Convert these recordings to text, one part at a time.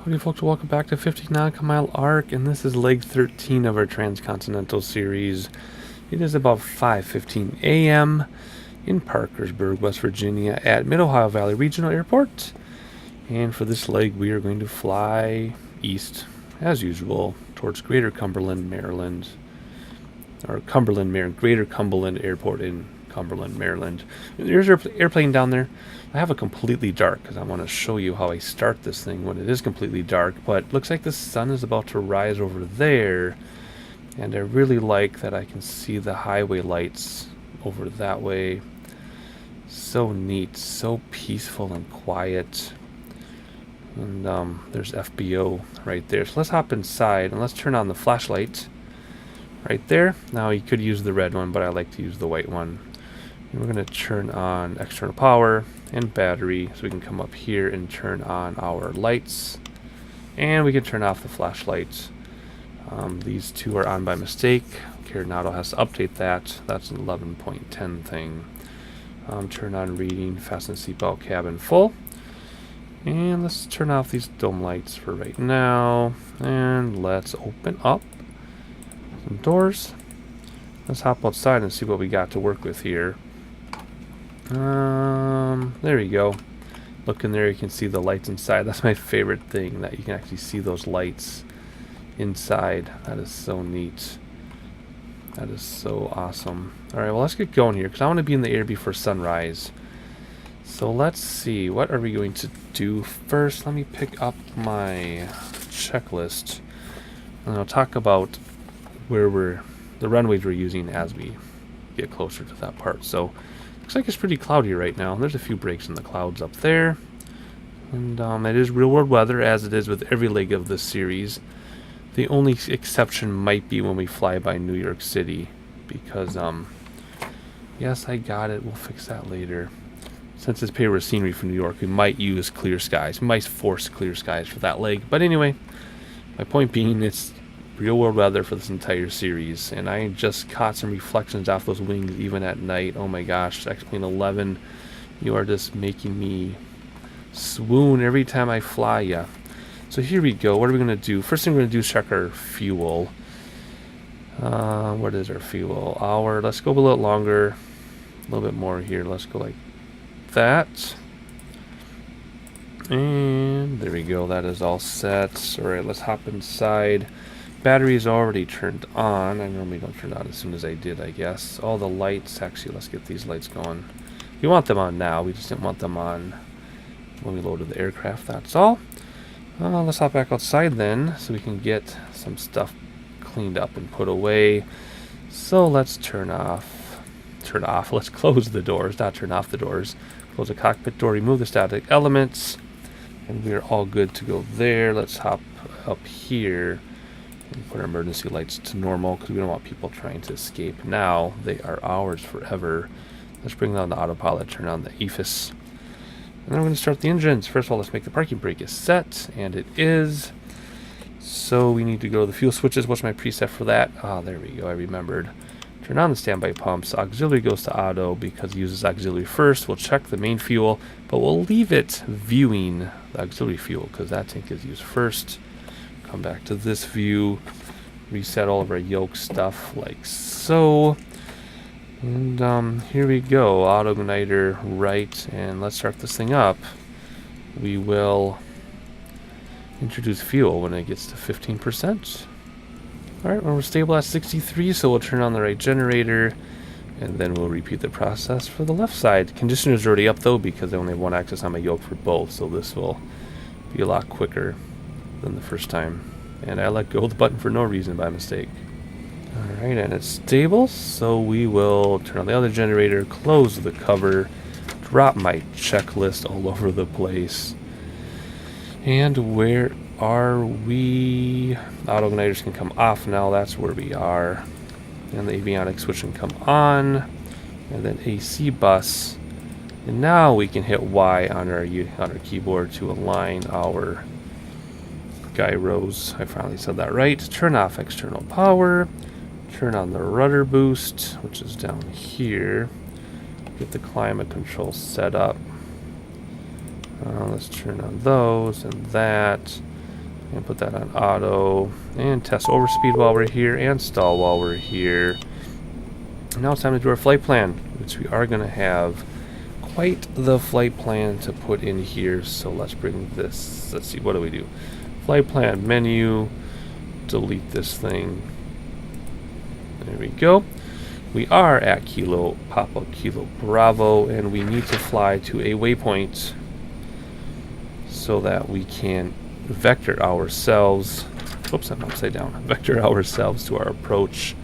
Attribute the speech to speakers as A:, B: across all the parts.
A: Howdy folks, welcome back to 50 nautical mile arc, and this is leg 13 of our Transcontinental Series. It is about 5:15 a.m. in Parkersburg, West Virginia at Mid-Ohio Valley Regional Airport. And for this leg we are going to fly east, as usual, towards Greater Cumberland, Maryland. Or Cumberland, Maryland, Greater Cumberland Airport in Cumberland, Maryland. There's our airplane down there. I have it completely dark because I want to show you how I start this thing when it is completely dark, but looks like the sun is about to rise over there, and I really like that I can see the highway lights over that way. So neat, so peaceful and quiet. And there's FBO right there. So let's hop inside and let's turn on the flashlight right there. Now you could use the red one, but I like to use the white one. And we're going to turn on external power and battery so we can come up here and turn on our lights, and we can turn off the flashlights. These two are on by mistake. Carenado has to update that. That's an 11.10 thing. Turn on reading, fasten seatbelt, cabin full, and let's turn off these dome lights for right now, and let's open up some doors. Let's hop outside and see what we got to work with here. There you go. Look in there, you can see the lights inside. That's my favorite thing, that you can actually see those lights inside. That is so neat. That is so awesome. Alright, well let's get going here because I want to be in the air before sunrise. So let's see, what are we going to do first? Let me pick up my checklist and I'll talk about where the runways we're using as we get closer to that part. So looks like it's pretty cloudy right now. There's a few breaks in the clouds up there, and it is real world weather, as it is with every leg of this series. The only exception might be when we fly by New York City, because yes, I got it, we'll fix that later. Since it's paper scenery for New York, we might use clear skies. We might force clear skies for that leg. But anyway, my point being, it's real world weather for this entire series, and I just caught some reflections off those wings even at night. Oh my gosh, X-Plane 11, you are just making me swoon every time I fly ya. So here we go. What are we going to do? First thing we're going to do is check our fuel. What is our fuel? Let's go a little longer, a little bit more here. Let's go like that. And there we go. That is all set. Alright, let's hop inside. Battery is already turned on. I normally don't turn it on as soon as I did, I guess. All the lights, actually, let's get these lights going. We want them on now. We just didn't want them on when we loaded the aircraft, that's all. Let's hop back outside then so we can get some stuff cleaned up and put away. So let's let's close the doors, not turn off the doors. Close the cockpit door, remove the static elements, and we are all good to go there. Let's hop up here and put our emergency lights to normal because we don't want people trying to escape now. They are ours forever. Let's bring down the autopilot, turn on the EFIS, and then we're going to start the engines. First of all, let's make the parking brake is set, and it is. So we need to go to the fuel switches. What's my preset for that? There we go, I remembered. Turn on the standby pumps. Auxiliary goes to auto because it uses auxiliary first. We'll check the main fuel, but we'll leave it viewing the auxiliary fuel because that tank is used first. Come back to this view, reset all of our yoke stuff like so, and here we go. Auto igniter right, and let's start this thing up. We will introduce fuel when it gets to 15%. Alright, we're stable at 63, so we'll turn on the right generator, and then we'll repeat the process for the left side. Conditioner's already up though because I only have one axis on my yoke for both, so this will be a lot quicker than the first time. And I let go of the button for no reason by mistake. Alright, and it's stable, so we will turn on the other generator, close the cover, drop my checklist all over the place. And where are we? Auto igniters can come off now, that's where we are. And the avionics switch can come on, and then AC bus. And now we can hit Y on our keyboard to align our gyros. I finally said that right. Turn off external power. Turn on the rudder boost, which is down here. Get the climate control set up. Let's turn on those and that. And put that on auto. And test overspeed while we're here and stall while we're here. And now it's time to do our flight plan, which we are going to have quite the flight plan to put in here. So let's bring this. Let's see, what do we do? Flight plan menu. Delete this thing. There we go. We are at Kilo Papa Kilo Bravo, and we need to fly to a waypoint so that we can vector ourselves. Oops, I'm upside down. Vector ourselves to our approach.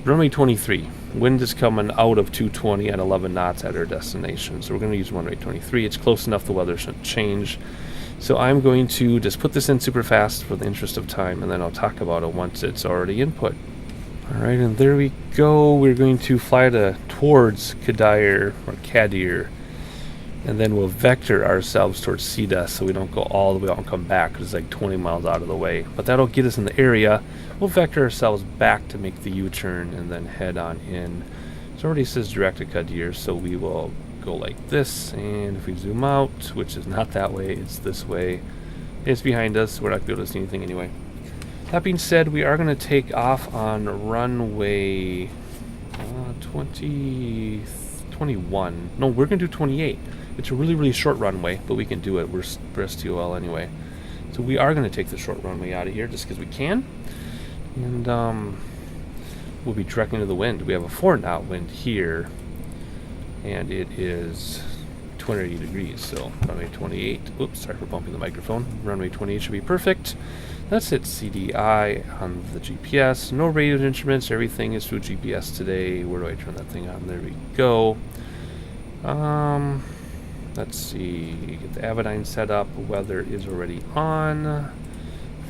A: Runway 23. Wind is coming out of 220 at 11 knots at our destination. So we're going to use runway 23. It's close enough the weather shouldn't change. So I'm going to just put this in super fast for the interest of time, and then I'll talk about it once it's already input. Alright, and there we go. We're going to fly towards Kadir, and then we'll vector ourselves towards CDES so we don't go all the way out and come back, because it's like 20 miles out of the way. But that'll get us in the area. We'll vector ourselves back to make the U-turn and then head on in. So it already says direct to Kadir, so we will go like this, and if we zoom out, which is not that way, it's this way. It's behind us, we're not going to be able to see anything anyway. That being said, we are going to take off on runway 21. No, we're going to do 28. It's a really, really short runway, but we can do it. We're STOL anyway. So we are going to take the short runway out of here just because we can. And we'll be directing to the wind. We have a 4-knot wind here, and it is 280 degrees. So runway 28. Oops, sorry for bumping the microphone. Runway 28 should be perfect. Let's hit CDI on the GPS. No radio instruments. Everything is through GPS today. Where do I turn that thing on? There we go. Let's see. Get the Avidyne set up. Weather is already on.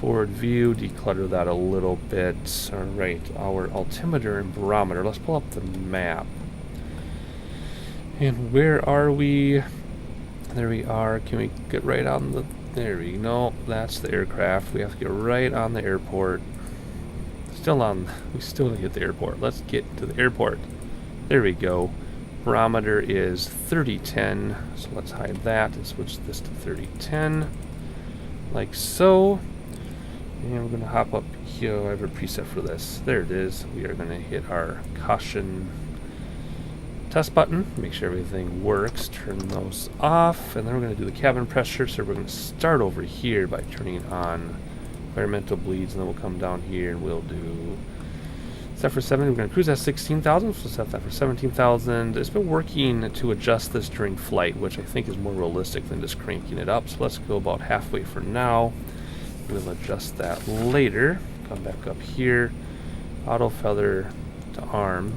A: Forward view. Declutter that a little bit. All right. Our altimeter and barometer. Let's pull up the map. And where are we? There we are. Can we get right on the... There we go. That's the aircraft. We have to get right on the airport. We still didn't get the airport. Let's get to the airport. There we go. Barometer is 3010. So let's hide that and switch this to 3010. Like so. And we're going to hop up here. I have a preset for this. There it is. We are going to hit our caution test button, make sure everything works, turn those off, and then we're going to do the cabin pressure. So we're going to start over here by turning on environmental bleeds, and then we'll come down here and we'll do set for 7. We're going to cruise at 16,000, so set that for 17,000. It's been working to adjust this during flight, which I think is more realistic than just cranking it up. So let's go about halfway for now. We'll adjust that later. Come back up here, auto feather to arm,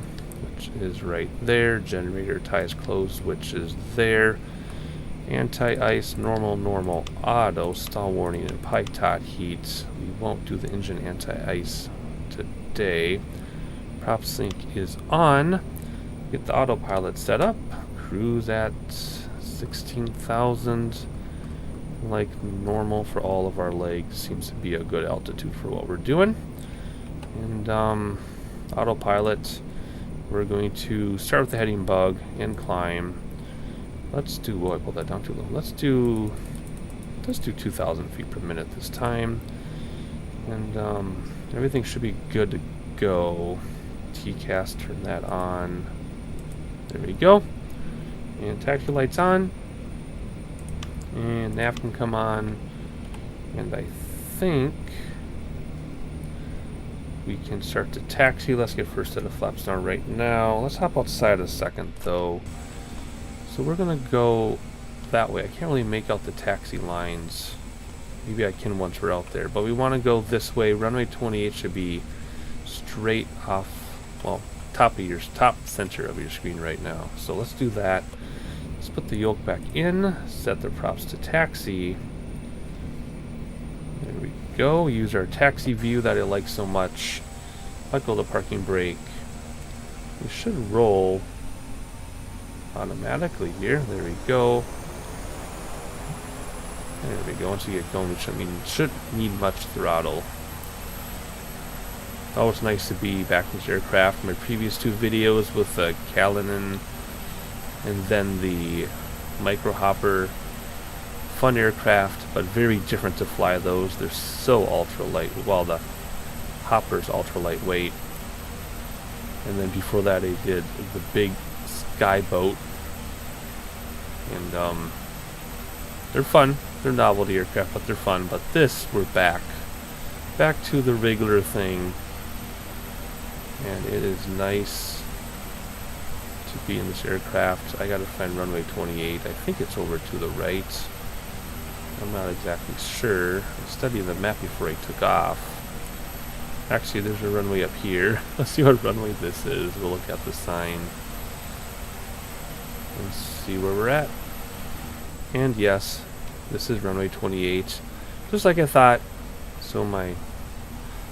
A: which is right there. Generator ties closed, which is there. Anti-ice, normal, auto, stall warning, and pipe tot heat. We won't do the engine anti-ice today. Prop sync is on. Get the autopilot set up. Cruise at 16,000. Like normal for all of our legs. Seems to be a good altitude for what we're doing. And autopilot. We're going to start with the heading bug and climb. Let's do, oh, I pulled that down too low. Let's do 2,000 feet per minute this time. And everything should be good to go. TCAS, turn that on. There we go. And taxi lights on. And nav can come on. And I think we can start to taxi. Let's get first set of flaps down right now. Let's hop outside a second though. So we're gonna go that way. I can't really make out the taxi lines. Maybe I can once we're out there. But we want to go this way. Runway 28 should be straight off, well, top center of your screen right now. So let's do that. Let's put the yoke back in. Set the props to taxi. There we go. Use our taxi view that I like so much. Let go of the parking brake. We should roll automatically here. There we go. There we go. Once you get going, we shouldn't need much throttle. Oh, it's nice to be back in this aircraft. My previous 2 videos with the Calennan and then the micro hopper fun aircraft, but very different to fly those. They're so ultra light. Well, the hopper's ultra lightweight. And then before that, I did the big sky boat. And they're fun. They're novelty aircraft, but they're fun. But this, we're back to the regular thing. And it is nice to be in this aircraft. I gotta find runway 28. I think it's over to the right. I'm not exactly sure. I studied the map before I took off. Actually, there's a runway up here. Let's see what runway this is. We'll look at the sign and see where we're at. And yes, this is runway 28. Just like I thought. So my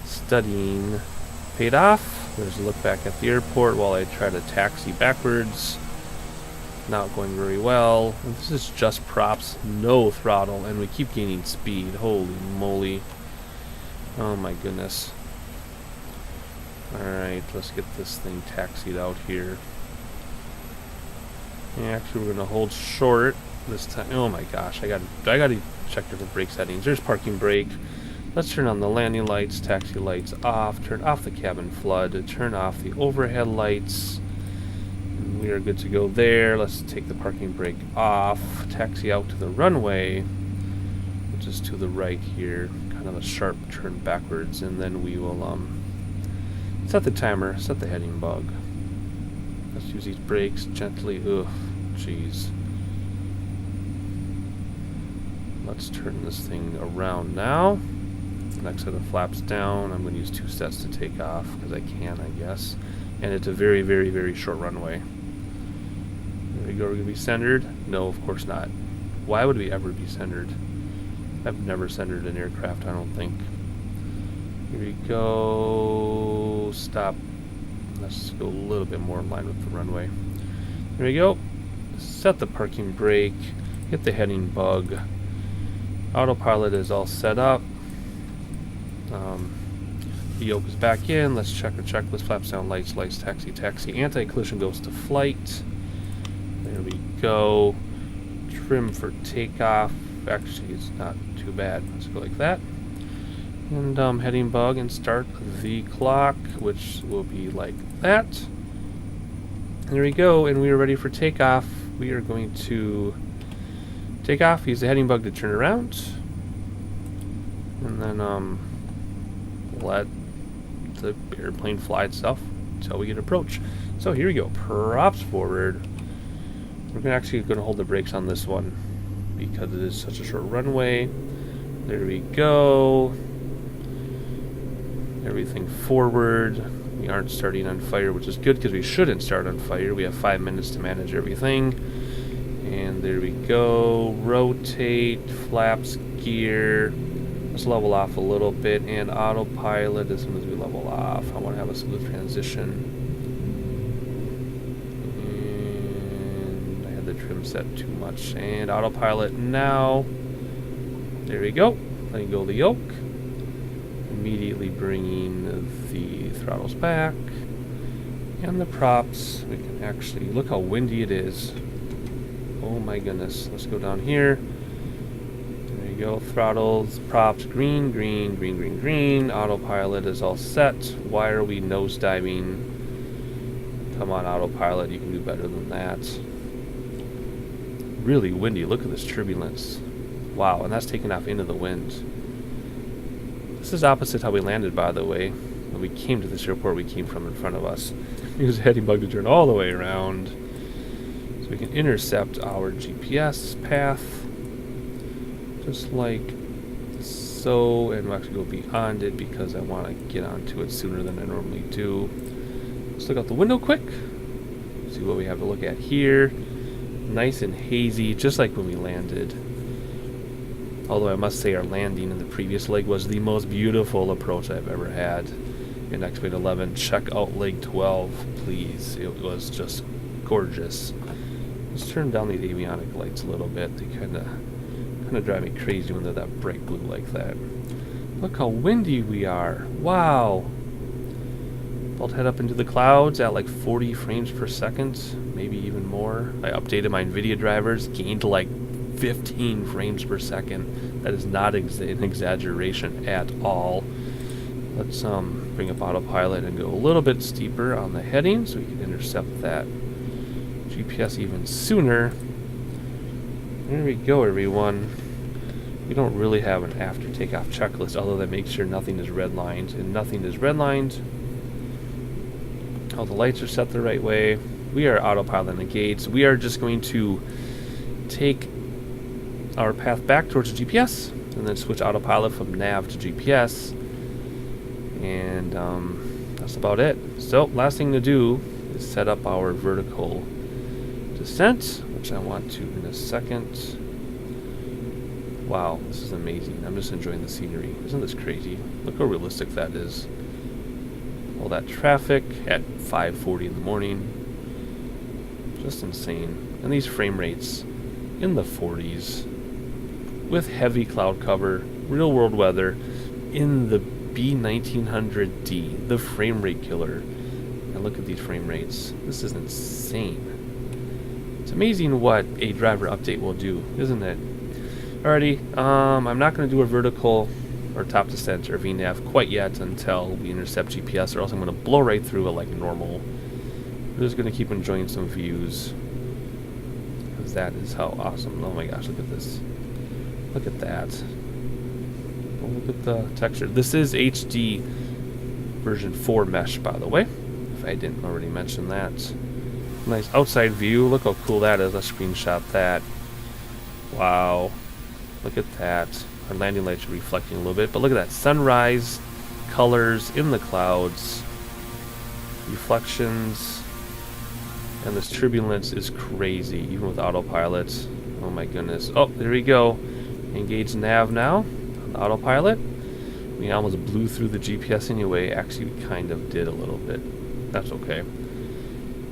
A: studying paid off. There's a look back at the airport while I try to taxi backwards. Not going very well. And this is just props, no throttle, and we keep gaining speed. Holy moly. Oh my goodness. Alright, let's get this thing taxied out here. Yeah, actually, we're going to hold short this time. Oh my gosh, I gotta check different brake settings. There's parking brake. Let's turn on the landing lights, taxi lights off, turn off the cabin flood, turn off the overhead lights. And we are good to go there. Let's take the parking brake off, taxi out to the runway, which is to the right here. Kind of a sharp turn backwards, and then we will set the timer, set the heading bug. Let's use these brakes gently. Ugh, jeez. Let's turn this thing around now. Next set of flaps down. I'm going to use 2 sets to take off because I can, I guess. And it's a very, very, very short runway. There we go. We're going to be centered? No, of course not. Why would we ever be centered? I've never centered an aircraft, I don't think. Here we go. Stop. Let's go a little bit more in line with the runway. There we go. Set the parking brake. Hit the heading bug. Autopilot is all set up. The yoke is back in. Let's check our checklist. Flaps down, lights, lights, taxi, taxi. Anti-collision goes to flight. There we go. Trim for takeoff. Actually, it's not too bad. Let's go like that. And heading bug and start the clock, which will be like that. There we go, and we are ready for takeoff. We are going to take off, use the heading bug to turn around, and then let the airplane fly itself until we get approach. So here we go, props forward. We're actually going to hold the brakes on this one because it is such a short runway. There we go. Everything forward. We aren't starting on fire, which is good because we shouldn't start on fire. We have 5 minutes to manage everything. And there we go. Rotate, flaps, gear. Let's level off a little bit. And autopilot as soon as we level off. I want to have a smooth transition. And I had the trim set too much. And autopilot now. There we go. Letting go of the yoke. Immediately bringing the throttles back. And the props. We can actually look how windy it is. Oh my goodness. Let's go down here. There you go. Throttles, props, green, green, green, green, green. Autopilot is all set. Why are we nosediving? Come on, autopilot. You can do better than that. Really windy. Look at this turbulence. Wow, and that's taking off into the wind. This is opposite how we landed, by the way. When we came to this airport, we came from in front of us. Use the heading bug to turn all the way around. So we can intercept our GPS path. Just like so. And we'll actually go beyond it because I want to get onto it sooner than I normally do. Let's look out the window quick. See what we have to look at here. Nice and hazy, just like when we landed. Although I must say our landing in the previous leg was the most beautiful approach I've ever had. In X-Wing 11, check out leg 12, please. It was just gorgeous. Let's turn down these avionic lights a little bit. They kind of drive me crazy when they're that bright blue like that. Look how windy we are. Wow. I'll head up into the clouds at like 40 frames per second, maybe even more. I updated my NVIDIA drivers, gained like 15 frames per second. That is not an exaggeration at all. Let's bring up autopilot and go a little bit steeper on the heading so we can intercept that GPS even sooner. There we go, everyone. We don't really have an after takeoff checklist other than make sure nothing is redlined, and nothing is redlined. All the lights are set the right way. We are autopilot engaged. We are just going to take our path back towards the GPS and then switch autopilot from nav to GPS, and that's about it. So last thing to do is set up our vertical descent, which I want to in a second. Wow, this is amazing. I'm just enjoying the scenery. Isn't this crazy? Look how realistic that is. All that traffic at 5:40 in the morning. Just insane. And these frame rates in the 40s with heavy cloud cover, real world weather in the B1900D, the frame rate killer. And look at these frame rates. This is insane. It's amazing what a driver update will do, isn't it? Alrighty, I'm not going to do a vertical or top descent or VNAV quite yet until we intercept GPS, or else I'm going to blow right through it like normal. I'm just going to keep enjoying some views, because that is how awesome. Oh my gosh, look at this. Look at that. Oh, look at the texture. This is HD version 4 mesh, by the way, if I didn't already mention that. Nice outside view. Look how cool that is. Let's screenshot that. Wow. Look at that. Our landing lights are reflecting a little bit, but look at that. Sunrise colors in the clouds. Reflections. And this turbulence is crazy, even with autopilot. Oh my goodness. Oh, there we go. Engage nav now. Autopilot. We almost blew through the GPS anyway. Actually, we kind of did a little bit. That's okay.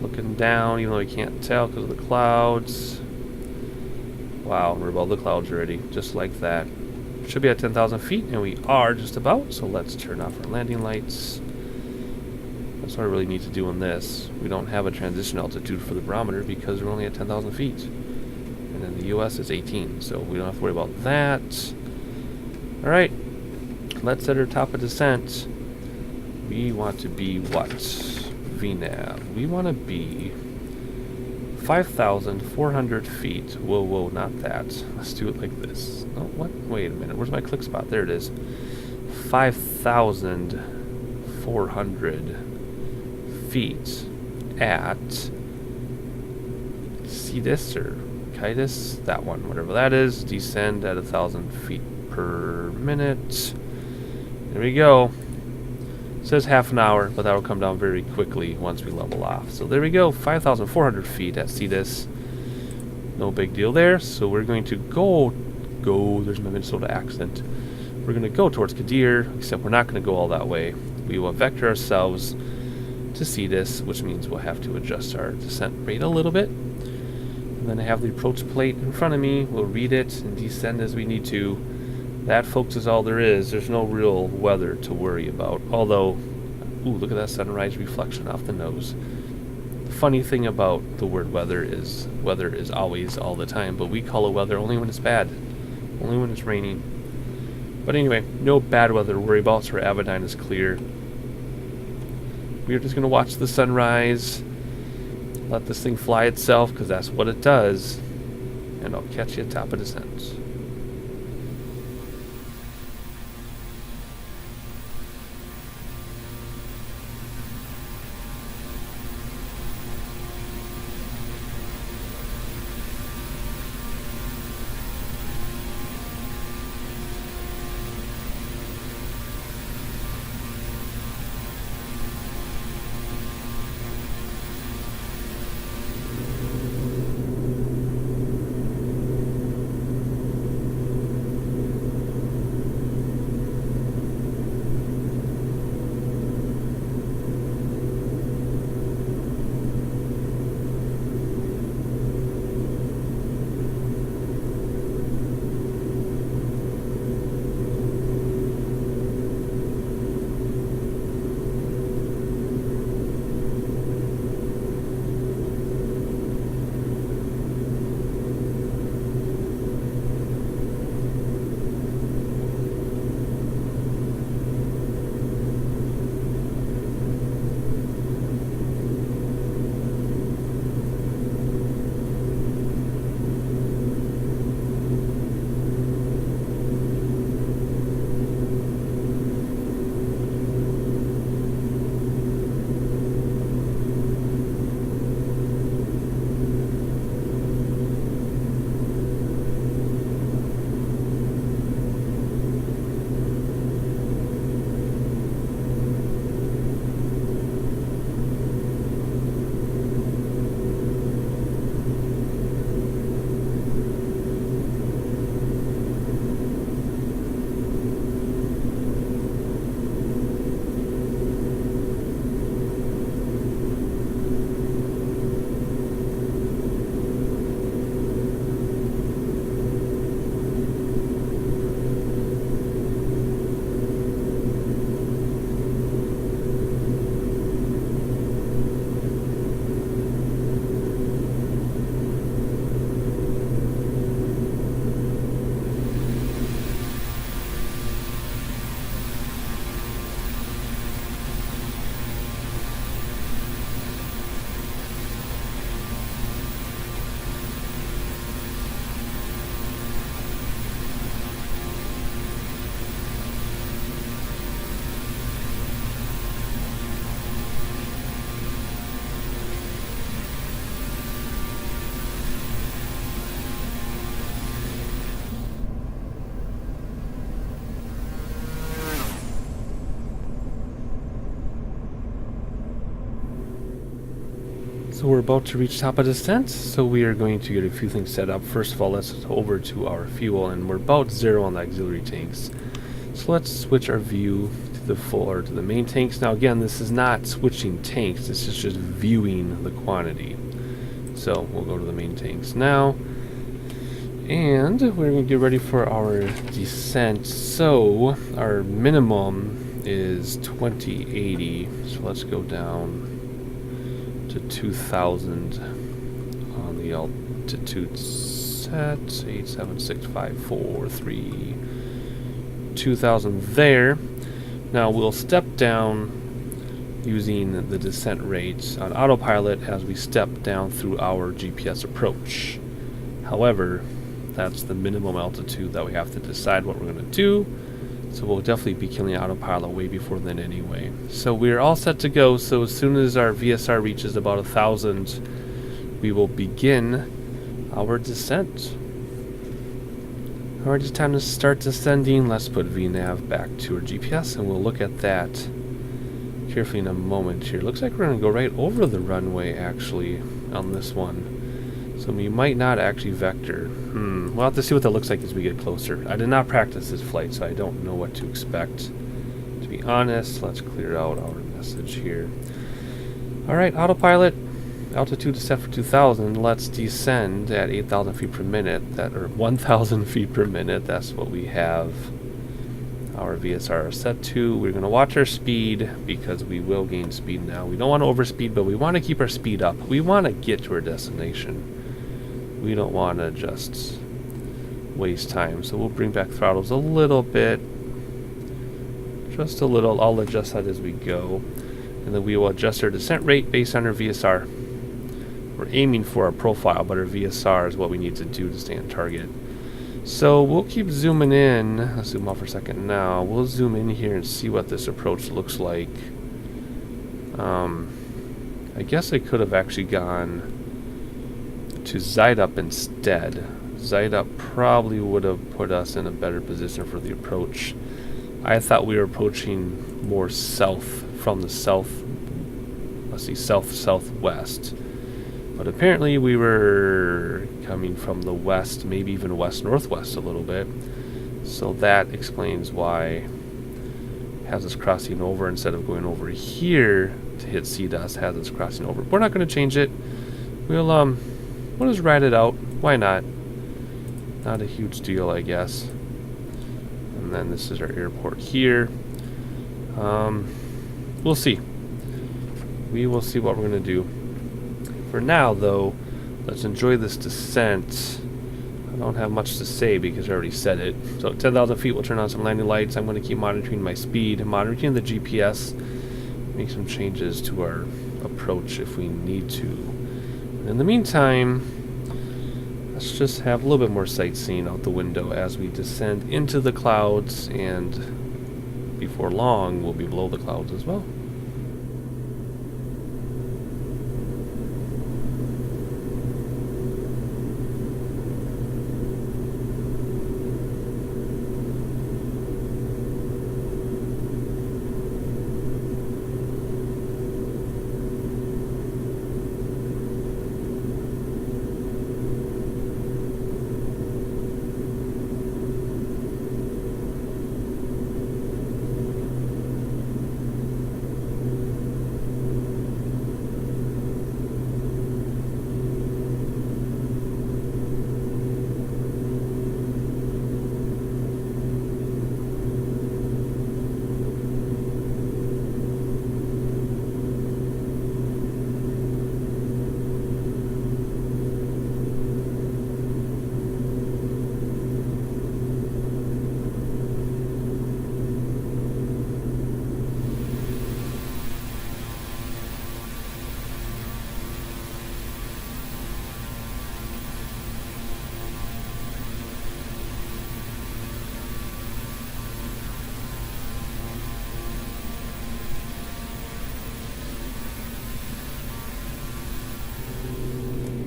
A: Looking down, even though we can't tell because of the clouds. Wow, we're above the clouds already, just like that. Should be at 10,000 feet, and we are just about, so let's turn off our landing lights. That's what I really need to do in this. We don't have a transition altitude for the barometer because we're only at 10,000 feet. And in the US it's 18, so we don't have to worry about that. Alright, let's set our top of descent. We want to be what? VNAV. We want to be 5,400 feet. Whoa, whoa, not that. Let's do it like this. Oh, what? Wait a minute. Where's my click spot? There it is. 5,400 feet at Cetus or Kitus, that one, whatever that is. Descend at 1,000 feet per minute. There we go. It says half an hour, but that'll come down very quickly once we level off. So there we go, 5,400 feet at Cetus. No big deal there. So we're going to go, there's my Minnesota accent. We're going to go towards Kadir, except we're not going to go all that way. We will vector ourselves to Cetus, which means we'll have to adjust our descent rate a little bit. And then I have the approach plate in front of me. We'll read it and descend as we need to. That, folks, is all there is. There's no real weather to worry about. Although, ooh, look at that sunrise reflection off the nose. The funny thing about the word weather is always all the time, but we call it weather only when it's bad. Only when it's raining. But anyway, no bad weather to worry about, so our Avidyne is clear. We're just going to watch the sunrise. Let this thing fly itself, because that's what it does. And I'll catch you at top of descent. So we're about to reach top of descent, so we are going to get a few things set up. First of all, let's go over to our fuel, and we're about 0 on the auxiliary tanks. So let's switch our view to the full, or to the main tanks. Now again, this is not switching tanks, this is just viewing the quantity. So we'll go to the main tanks now, and we're going to get ready for our descent. So our minimum is 2080, so let's go down to 2000 on the altitude set. 87654 2000 there. Now we'll step down using the descent rates on autopilot as we step down through our GPS approach. However, that's the minimum altitude that we have to decide what we're going to do. So we'll definitely be killing autopilot way before then anyway. So we're all set to go. So as soon as our VSR reaches about 1,000, we will begin our descent. Alright, it's time to start descending. Let's put VNav back to our GPS, and we'll look at that carefully in a moment here. Looks like we're going to go right over the runway actually on this one. So we might not actually vector. We'll have to see what that looks like as we get closer. I did not practice this flight, so I don't know what to expect. To be honest, let's clear out our message here. Alright, autopilot. Altitude is set for 2,000. Let's descend at 8,000 feet per minute. Or 1,000 feet per minute. That's what we have our VSR set to. We're going to watch our speed because we will gain speed now. We don't want to overspeed, but we want to keep our speed up. We want to get to our destination. We don't want to just waste time. So we'll bring back throttles a little bit. Just a little. I'll adjust that as we go. And then we will adjust our descent rate based on our VSR. We're aiming for our profile, but our VSR is what we need to do to stay on target. So we'll keep zooming in. Let's zoom out for a second now. We'll zoom in here and see what this approach looks like. I guess I could have actually gone to Zydup instead. Zydup probably would have put us in a better position for the approach. I thought we were approaching more south from the south. Let's see, south-southwest. But apparently we were coming from the west, maybe even west-northwest a little bit. So that explains why it has us crossing over instead of going over here to hit CDOS, has us crossing over. We're not going to change it. We'll just ride it out. Why not? Not a huge deal, I guess. And then this is our airport here. We'll see. We will see what we're going to do. For now, though, let's enjoy this descent. I don't have much to say because I already said it. So 10,000 feet, we'll turn on some landing lights. I'm going to keep monitoring my speed, monitoring the GPS, make some changes to our approach if we need to. And in the meantime, let's just have a little bit more sightseeing out the window as we descend into the clouds, and before long, we'll be below the clouds as well.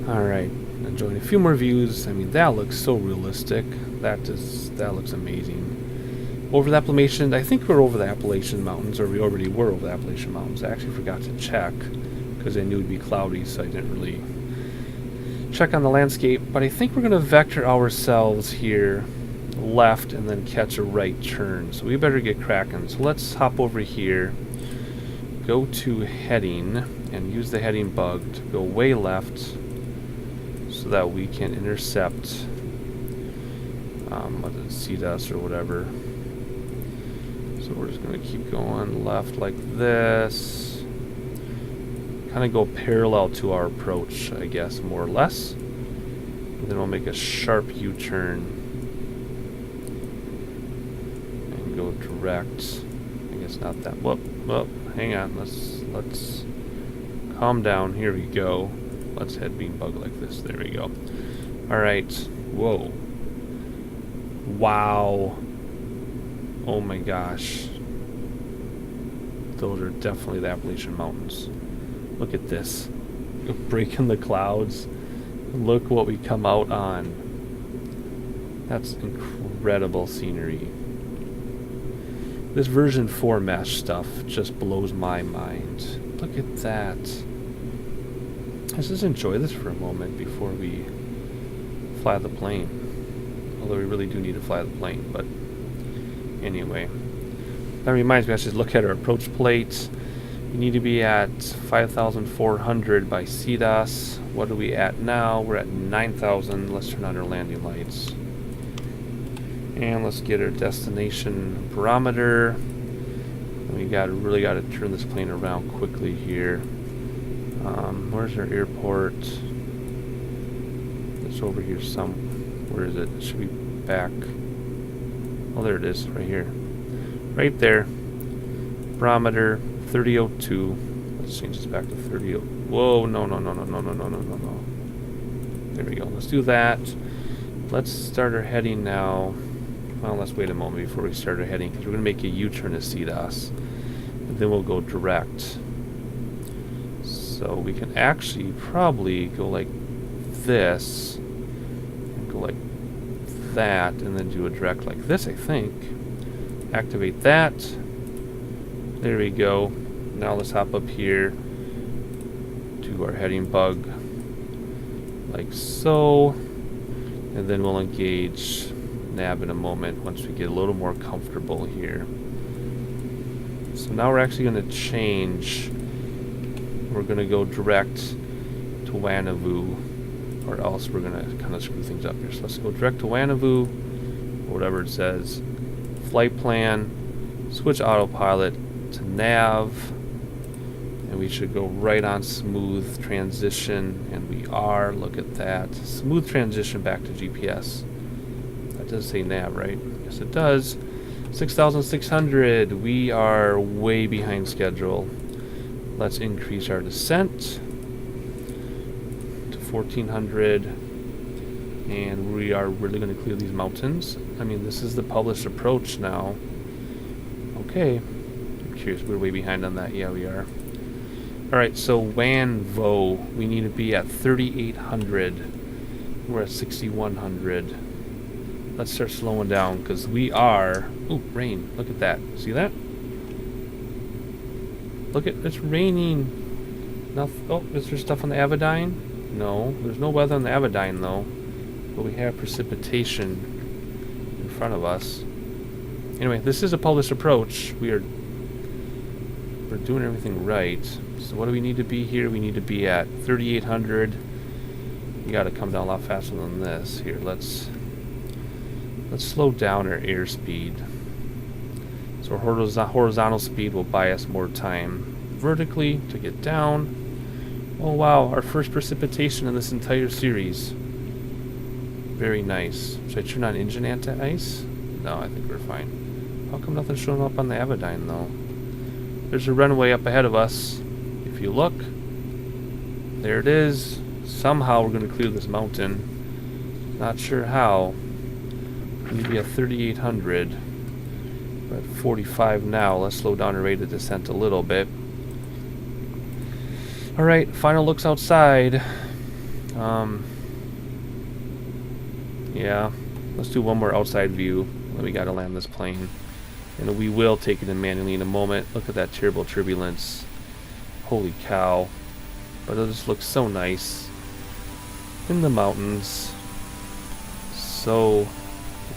A: Alright, enjoying a few more views. I mean, that looks so realistic. That looks amazing. Over the Appalachian, I think we're over the Appalachian Mountains, or we already were over the Appalachian Mountains. I actually forgot to check, because because I knew it'd be cloudy, so I didn't really check on the landscape. But I think we're going to vector ourselves here left and then catch a right turn. So we better get cracking. So let's hop over here, go to heading, and use the heading bug to go way left so that we can intercept what is it, CDUS or whatever. So we're just going to keep going left like this. Kind of go parallel to our approach, I guess, more or less. And then we'll make a sharp U-turn and go direct. I guess not that. Whoop, hang on. Let's calm down. Here we go. Let's head beam bug like this. There we go. All right. Whoa. Wow. Oh my gosh. Those are definitely the Appalachian Mountains. Look at this. Breaking the clouds. Look what we come out on. That's incredible scenery. This version 4 mesh stuff just blows my mind. Look at that. Let's just enjoy this for a moment before we fly the plane. Although we really do need to fly the plane, but anyway. That reminds me, I should look at our approach plates. We need to be at 5,400 by CDOS. What are we at now? We're at 9,000. Let's turn on our landing lights. And let's get our destination barometer. And we really got to turn this plane around quickly here. Where's our airport? It's over here where is it? It should be back. Oh, there it is, right here. Right there. Barometer 3002. Let's change this back to 30. Whoa, no. There we go. Let's do that. Let's start our heading now. Well, let's wait a moment before we start our heading, because we're going to make a U-turn to CDOS. And then we'll go direct. So we can actually probably go like this, and go like that, and then do a direct like this, I think. Activate that. There we go. Now let's hop up here to our heading bug like so, and then we'll engage nav in a moment once we get a little more comfortable here. So now we're actually going to change. We're going to go direct to Wanavu, or else we're going to kind of screw things up here. So let's go direct to Wanavu, or whatever it says. Flight plan, switch autopilot to nav, and we should go right on smooth transition, and we are. Look at that. Smooth transition back to GPS. That does say nav, right? Yes, it does. 6,600. We are way behind schedule. Let's increase our descent to 1,400, and we are really going to clear these mountains. I mean, this is the published approach now. Okay. I'm curious, we're way behind on that. Yeah, we are. Alright, so Wanvo, we need to be at 3,800. We're at 6,100. Let's start slowing down, because we are... Ooh, rain. Look at that. See that? Look at, it's raining. Oh, is there stuff on the Avidine? No, there's no weather on the Avidine though. But we have precipitation in front of us. Anyway, this is a published approach. We're doing everything right. So what do we need to be here? We need to be at 3,800. You got to come down a lot faster than this. Here, let's slow down our airspeed. So horizontal speed will buy us more time vertically to get down. Oh wow, our first precipitation in this entire series. Very nice. Should I turn on engine anti-ice? No, I think we're fine. How come nothing's showing up on the Avidine though? There's a runway up ahead of us. If you look, there it is. Somehow we're going to clear this mountain. Not sure how. Maybe at 3,800. We're at 45 now. Let's slow down our rate of descent a little bit. Alright, final looks outside. Yeah, let's do one more outside view. Then we gotta land this plane. And we will take it in manually in a moment. Look at that terrible turbulence. Holy cow. but it just looks so nice in the mountains. So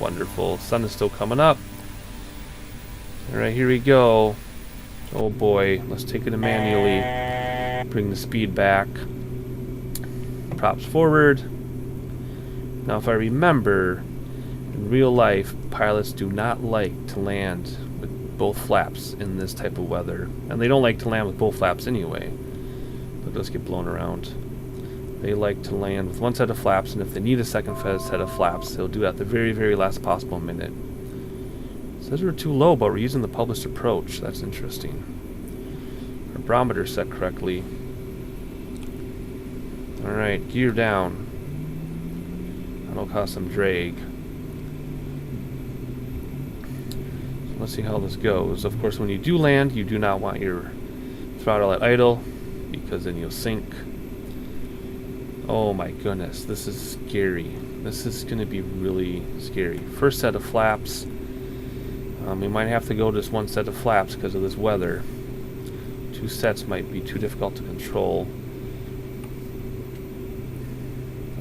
A: wonderful. Sun is still coming up. Alright, here we go. Oh boy, let's take it manually. Bring the speed back. Props forward. Now if I remember, in real life, pilots do not like to land with both flaps in this type of weather. And they don't like to land with both flaps anyway. But let's get blown around. They like to land with one set of flaps, and if they need a second set of flaps, they'll do it at the very, very last possible minute. It says we're too low, but we're using the published approach. That's interesting. Our barometer set correctly. Alright, gear down. That'll cause some drag. So let's see how this goes. Of course, when you do land, you do not want your throttle at idle, because then you'll sink. Oh my goodness, this is scary. This is going to be really scary. First set of flaps. We might have to go to just one set of flaps because of this weather. Two sets might be too difficult to control.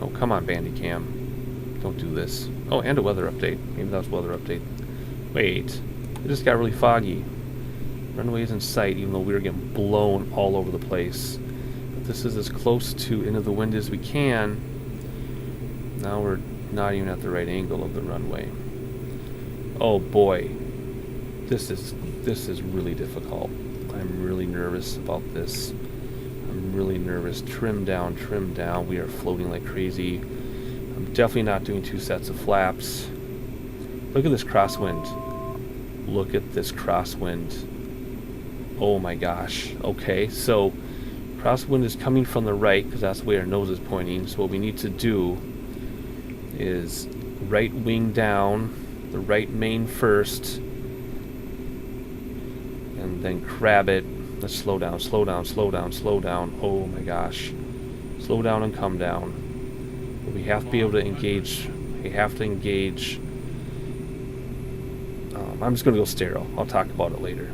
A: Oh, come on, Bandicam. Don't do this. Oh, and a weather update. Maybe that was a weather update. Wait. It just got really foggy. Runway is in sight, even though we were getting blown all over the place. But this is as close to into the wind as we can. Now we're not even at the right angle of the runway. Oh boy. This is really difficult. I'm really nervous about this. I'm really nervous. Trim down, trim down. We are floating like crazy. I'm definitely not doing two sets of flaps. Look at this crosswind. Look at this crosswind. Oh my gosh. Okay, so crosswind is coming from the right because that's the way our nose is pointing. So what we need to do is right wing down, the right main first, and then grab it. Let's slow down, slow down, slow down, slow down. Oh my gosh. Slow down and come down. But we have to be able to engage. We have to engage. I'm just going to go sterile. I'll talk about it later.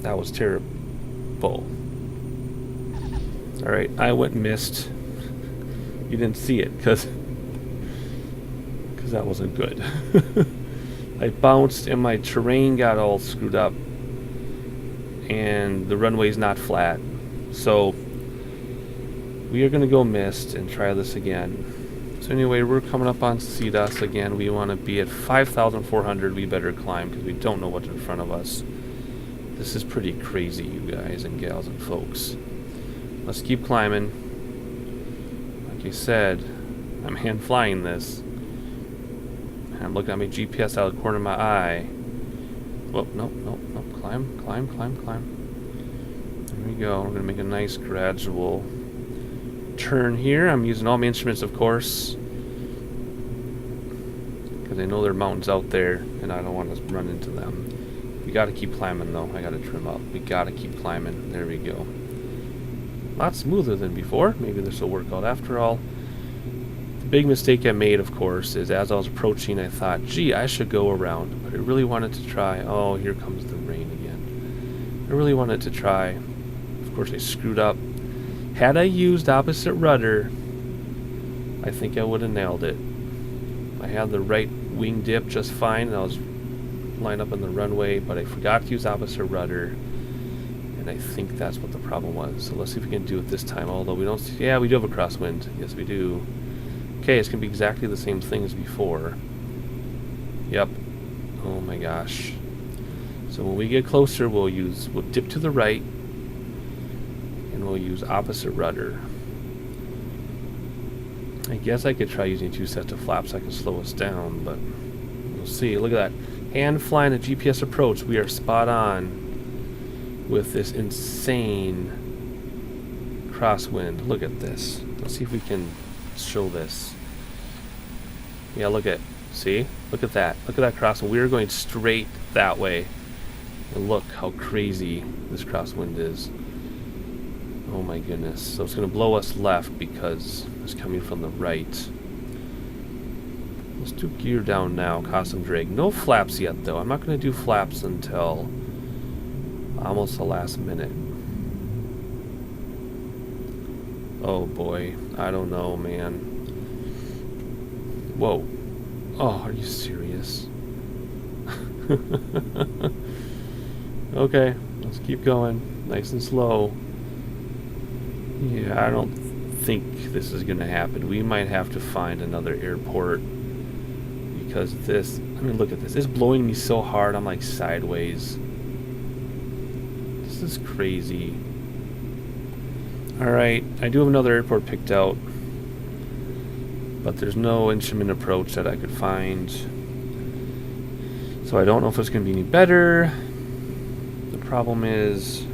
A: That was terrible. Alright, I went and missed. You didn't see it because that wasn't good. I bounced and my terrain got all screwed up. And the runway's not flat. So we are going to go missed and try this again. So anyway, we're coming up on CDOS again. We want to be at 5,400. We better climb because we don't know what's in front of us. This is pretty crazy, you guys and gals and folks. Let's keep climbing. Like I said, I'm hand flying this. And I'm looking at my GPS out of the corner of my eye. Oh, nope. Climb. There we go. We're going to make a nice gradual turn here. I'm using all my instruments, of course, because I know there are mountains out there, and I don't want to run into them. We got to keep climbing, though. I got to trim up. We got to keep climbing. There we go. A lot smoother than before. Maybe this will work out after all. The big mistake I made, of course, is as I was approaching, I thought, gee, I should go around. But I really wanted to try. Oh, here comes the rain again. I really wanted to try. Of course, I screwed up. Had I used opposite rudder, I think I would have nailed it. I had the right wing dip just fine, and I was lined up on the runway, but I forgot to use opposite rudder, and I think that's what the problem was. So let's see if we can do it this time, although we don't see, yeah, we do have a crosswind. Yes, we do. Okay, it's going to be exactly the same thing as before. Yep. Oh my gosh. So when we get closer, we'll dip to the right, and we'll use opposite rudder. I guess I could try using two sets of flaps. I can slow us down, but we'll see. Look at that. Hand flying a GPS approach. We are spot on with this insane crosswind. Look at this. Let's see if we can show this. Yeah, look at, see? Look at that. Look at that crosswind. We are going straight that way. And look how crazy this crosswind is. Oh my goodness. So it's going to blow us left because it's coming from the right. Let's do gear down now, cause some drag. No flaps yet though. I'm not going to do flaps until almost the last minute. Oh boy. I don't know, man. Whoa. Oh, are you serious? Okay, let's keep going. Nice and slow. Yeah, I don't think this is going to happen. We might have to find another airport because this, I mean, look at this. It's blowing me so hard, I'm like sideways. This is crazy. Alright, I do have another airport picked out, but there's no instrument approach that I could find. So I don't know if it's going to be any better. The problem is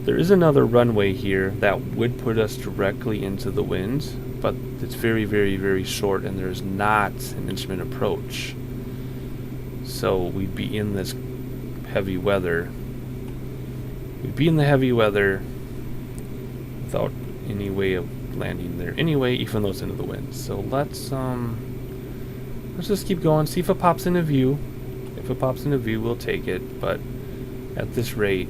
A: there is another runway here that would put us directly into the wind, but it's very, very, very short and there's not an instrument approach. So we'd be in this heavy weather. We'd be in the heavy weather without any way of landing there anyway, even though it's into the wind. So let's just keep going, see if it pops into view. If it pops into view, we'll take it, but at this rate,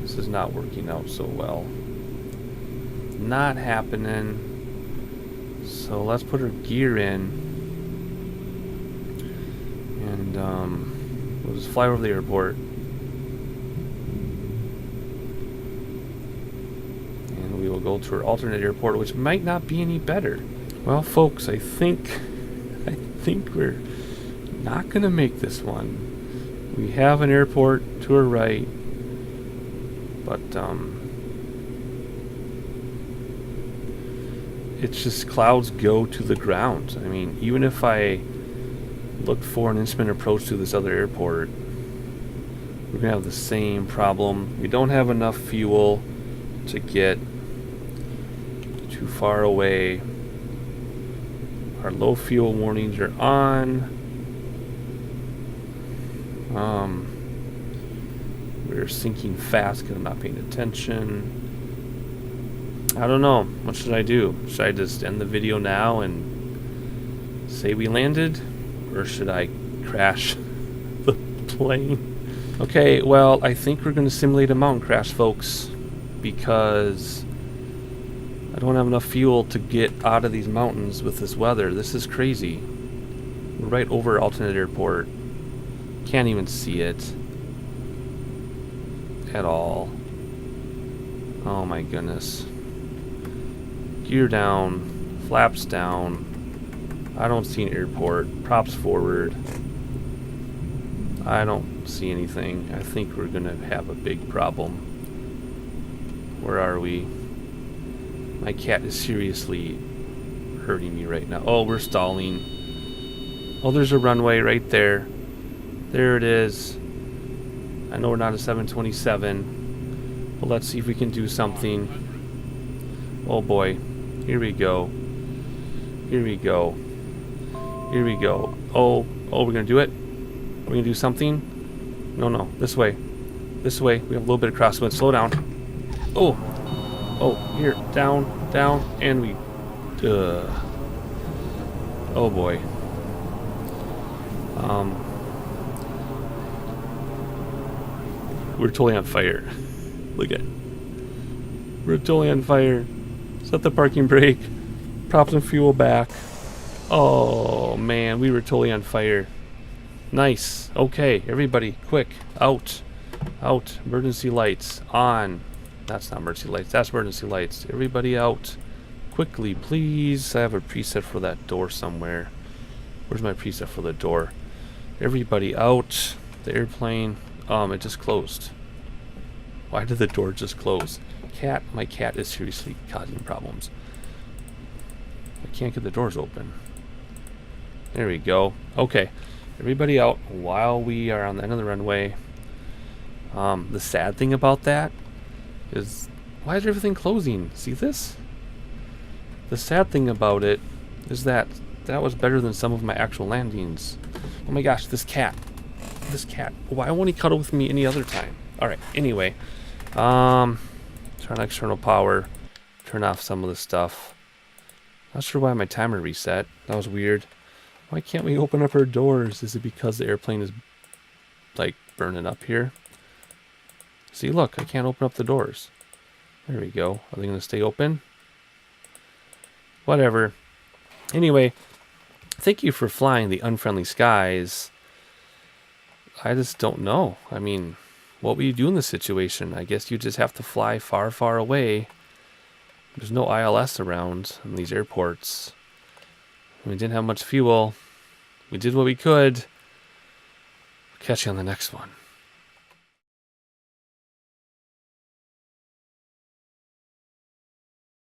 A: this is not working out so well. Not happening. So let's put our gear in. And we'll just fly over the airport. And we will go to our alternate airport, which might not be any better. Well, folks, I think we're not going to make this one. We have an airport to our right. But it's just clouds go to the ground. I mean, even if I look for an instrument approach to this other airport, we're gonna have the same problem. We don't have enough fuel to get too far away. Our low fuel warnings are on. We're sinking fast because I'm not paying attention. I don't know. What should I do? Should I just end the video now and say we landed? Or should I crash the plane? Okay, well, I think we're going to simulate a mountain crash, folks. Because I don't have enough fuel to get out of these mountains with this weather. This is crazy. We're right over alternate airport. Can't even see it at all. Oh my goodness. Gear down, flaps down. I don't see an airport. Props forward. I don't see anything. I think we're gonna have a big problem. Where are we? My cat is seriously hurting me right now. Oh, we're stalling. Oh, there's a runway right there. There it is. I know we're not a 727, but let's see if we can do something. Oh boy. Here we go. Here we go. Here we go. Oh, we're gonna do it? We're gonna do something? No, this way. This way. We have a little bit of crosswind. Slow down. Oh, here. Down, and we... Oh boy. We're totally on fire. Look at it. We're totally on fire. Set the parking brake. Prop some fuel back. Oh, man. We were totally on fire. Nice. Okay, everybody, quick. Out. Emergency lights. On. That's not emergency lights. That's emergency lights. Everybody out. Quickly, please. I have a preset for that door somewhere. Where's my preset for the door? Everybody out. The airplane. It just closed. Why did the door just close? My cat is seriously causing problems. I can't get the doors open. There we go. Okay. Everybody out while we are on the end of the runway. The sad thing about that is, why is everything closing? See this? The sad thing about it is that was better than some of my actual landings. Oh my gosh, this cat. Why won't he cuddle with me any other time? Alright, anyway, Turn on external power. Turn off some of the stuff. Not sure why my timer reset. That was weird. Why can't we open up our doors? Is it because the airplane is like burning up here? See, look, I can't open up the doors. There we go. Are they going to stay open? Whatever. Anyway, thank you for flying the unfriendly skies. I just don't know. I mean, what would you do in this situation? I guess you just have to fly far, far away. There's no ILS around in these airports. We didn't have much fuel. We did what we could. Catch you on the next one.